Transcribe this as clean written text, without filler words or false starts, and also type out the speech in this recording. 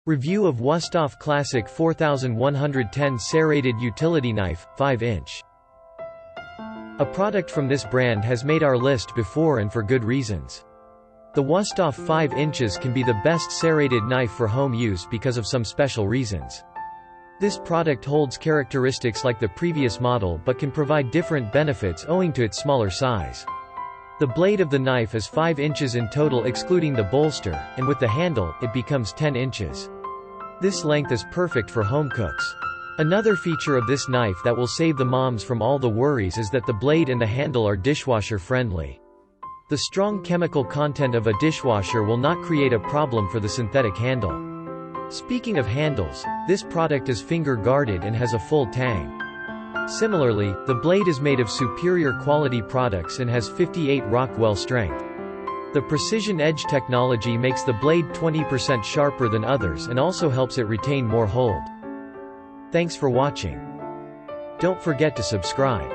Review of Wusthof Classic 4110 Serrated Utility Knife, 5-inch. A product from this brand has made our list before and for good reasons. The Wusthof 5 inches can be the best serrated knife for home use because of some special reasons. This product holds characteristics like the previous model but can provide different benefits owing to its smaller size. The blade of the knife is 5 inches in total excluding the bolster, and with the handle, it becomes 10 inches. This length is perfect for home cooks. Another feature of this knife that will save the moms from all the worries is that the blade and the handle are dishwasher friendly. The strong chemical content of a dishwasher will not create a problem for the synthetic handle. Speaking of handles, this product is finger guarded and has a full tang. Similarly, the blade is made of superior quality products and has 58 Rockwell strength. The precision edge technology makes the blade 20% sharper than others and also helps it retain more hold. Thanks for watching. Don't forget to subscribe.